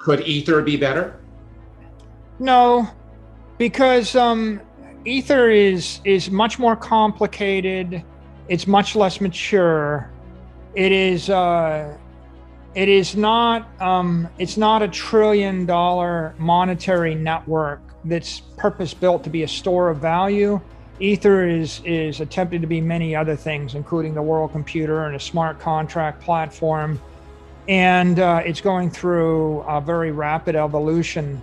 Could Ether be better? No, because Ether is much more complicated. It's much less mature. It is not it's not a $1 trillion monetary network that's purpose built to be a store of value. Ether is attempted to be many other things, including the world computer and a smart contract platform. And it's going through a very rapid evolution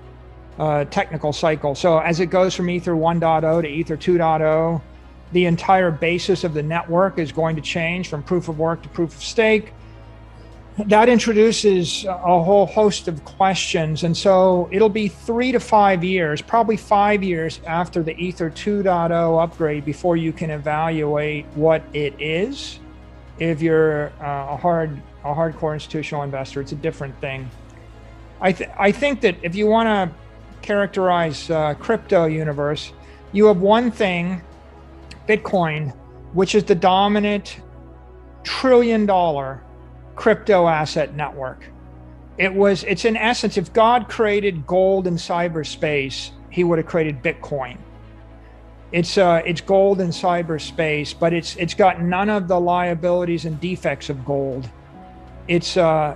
technical cycle. So as it goes from Ether 1.0 to Ether 2.0, the entire basis of the network is going to change from proof of work to proof of stake. That introduces a whole host of questions. And so it'll be 3 to 5 years, probably 5 years after the Ether 2.0 upgrade before you can evaluate what it is. If you're a hardcore institutional investor, it's a different thing. I think that if you want to characterize crypto universe, you have one thing, Bitcoin, which is the dominant $1 trillion crypto asset network. It's in essence, if God created gold in cyberspace, he would have created Bitcoin. It's gold in cyberspace, but it's got none of the liabilities and defects of gold. It's an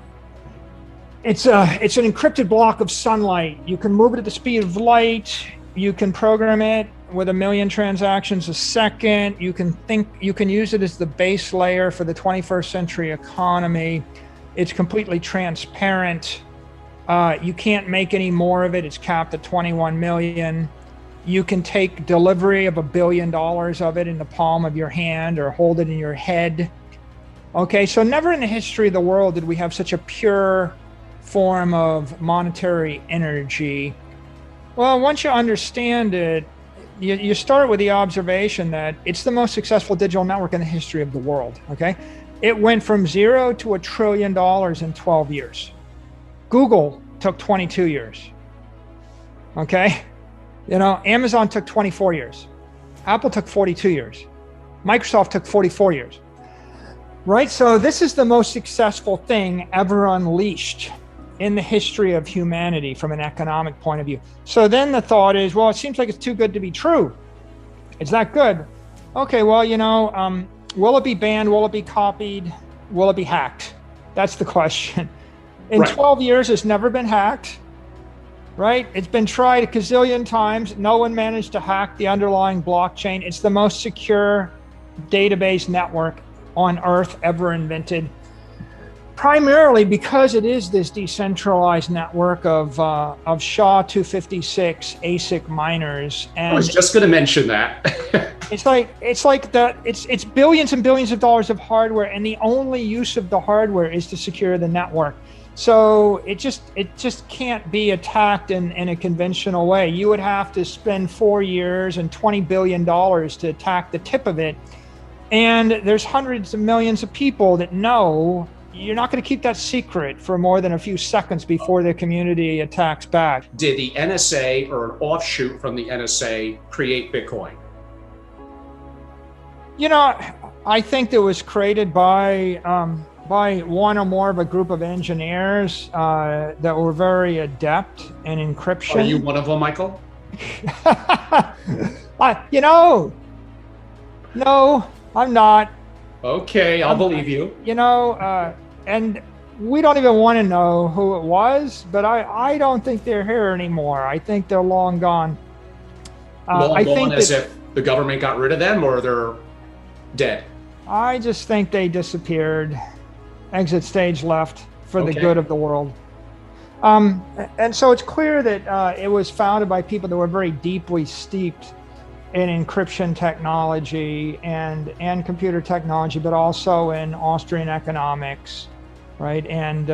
encrypted block of sunlight. You can move it at the speed of light. You can program it with 1 million transactions a second. You can use it as the base layer for the 21st century economy. It's completely transparent. You can't make any more of it. It's capped at 21 million. You can take delivery of $1 billion of it in the palm of your hand or hold it in your head. Okay, so never in the history of the world did we have such a pure form of monetary energy. Well, once you understand it, you start with the observation that it's the most successful digital network in the history of the world, okay? It went from 0 to $1 trillion in 12 years. Google took 22 years, okay? Amazon took 24 years. Apple took 42 years. Microsoft took 44 years, right? So this is the most successful thing ever unleashed in the history of humanity from an economic point of view. So then the thought is, well, it seems like it's too good to be true. It's that good. Okay, well, will it be banned? Will it be copied? Will it be hacked? That's the question. In 12 years, it's never been hacked, right? It's been tried a gazillion times. No one managed to hack the underlying blockchain. It's the most secure database network on Earth ever invented. Primarily because it is this decentralized network of SHA-256 ASIC miners. And I was just going to mention that. it's billions and billions of dollars of hardware, and the only use of the hardware is to secure the network. So it just can't be attacked in a conventional way. You would have to spend 4 years and $20 billion to attack the tip of it. And there's hundreds of millions of people that know you're not going to keep that secret for more than a few seconds before the community attacks back. Did the NSA or an offshoot from the NSA create Bitcoin? I think it was created by one or more of a group of engineers that were very adept in encryption. Are you one of them, Michael? No, I'm not. Okay, I'll believe you. And we don't even want to know who it was, but I don't think they're here anymore. I think they're long gone. Long gone as if the government got rid of them, or they're dead? I just think they disappeared, exit stage left for the good of the world. And so it's clear that it was founded by people that were very deeply steeped in encryption technology and computer technology, but also in Austrian economics, right? And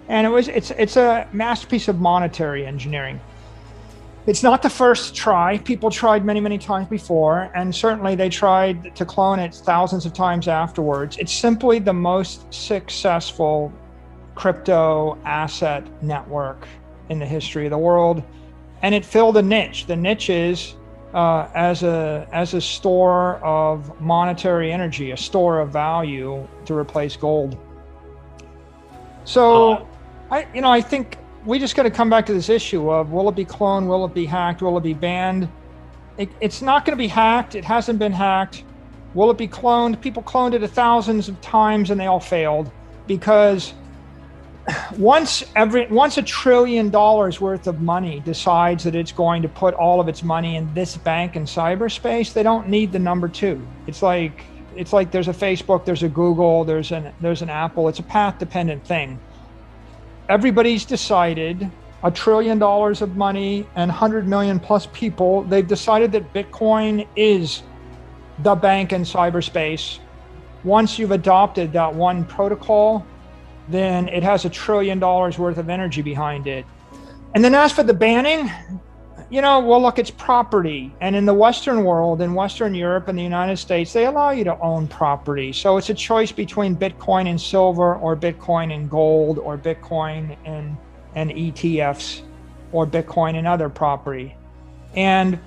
it's a masterpiece of monetary engineering. It's not the first try. People tried many, many times before, and certainly they tried to clone it thousands of times afterwards. It's simply the most successful crypto asset network in the history of the world, and it filled a niche. The niche is as a store of monetary energy, a store of value to replace gold. So I think we just got to come back to this issue of, will it be cloned? Will it be hacked? Will it be banned? It's not going to be hacked. It hasn't been hacked. Will it be cloned? People cloned it thousands of times and they all failed, because once $1 trillion worth of money decides that it's going to put all of its money in this bank in cyberspace, they don't need the number two. It's like there's a Facebook, there's a Google, there's an Apple. It's a path dependent thing. Everybody's decided, $1 trillion of money and 100 million plus people, they've decided that Bitcoin is the bank in cyberspace. Once you've adopted that one protocol, then it has $1 trillion worth of energy behind it. And then as for the banning, well, look, it's property. And in the Western world, in Western Europe and the United States, they allow you to own property. So it's a choice between Bitcoin and silver, or Bitcoin and gold, or Bitcoin and ETFs, or Bitcoin and other property. And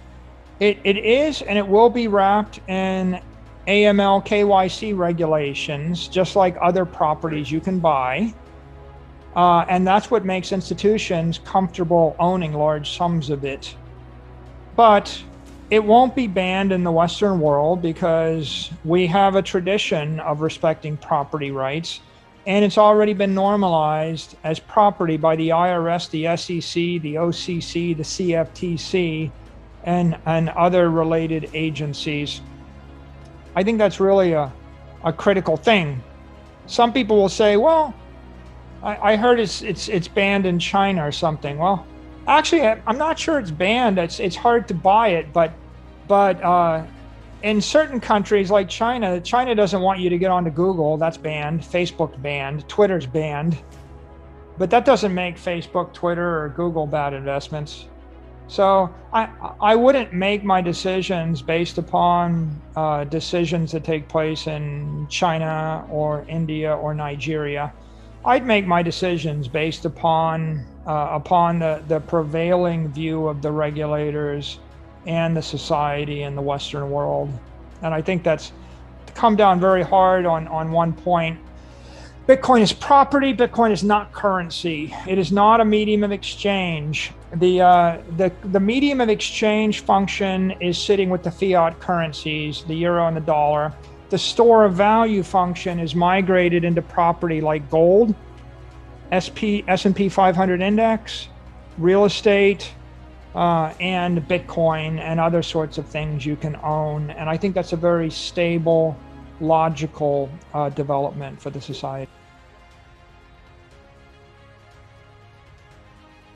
it is, and it will be wrapped in AML KYC regulations, just like other properties you can buy. And that's what makes institutions comfortable owning large sums of it. But it won't be banned in the Western world, because we have a tradition of respecting property rights. And it's already been normalized as property by the IRS, the SEC, the OCC, the CFTC, and other related agencies. I think that's really a critical thing. Some people will say, well, I heard it's banned in China or something. Well, actually, I'm not sure it's banned. It's hard to buy it, but in certain countries like China doesn't want you to get onto Google. That's banned. Facebook's banned. Twitter's banned. But that doesn't make Facebook, Twitter, or Google bad investments. So I wouldn't make my decisions based upon decisions that take place in China or India or Nigeria. I'd make my decisions based upon the prevailing view of the regulators and the society in the Western world. And I think that's come down very hard on one point. Bitcoin is property. Bitcoin is not currency. It is not a medium of exchange. The medium of exchange function is sitting with the fiat currencies, the euro and the dollar. The store of value function is migrated into property like gold, S&P 500 index, real estate, and Bitcoin, and other sorts of things you can own. And I think that's a very stable, logical development for the society.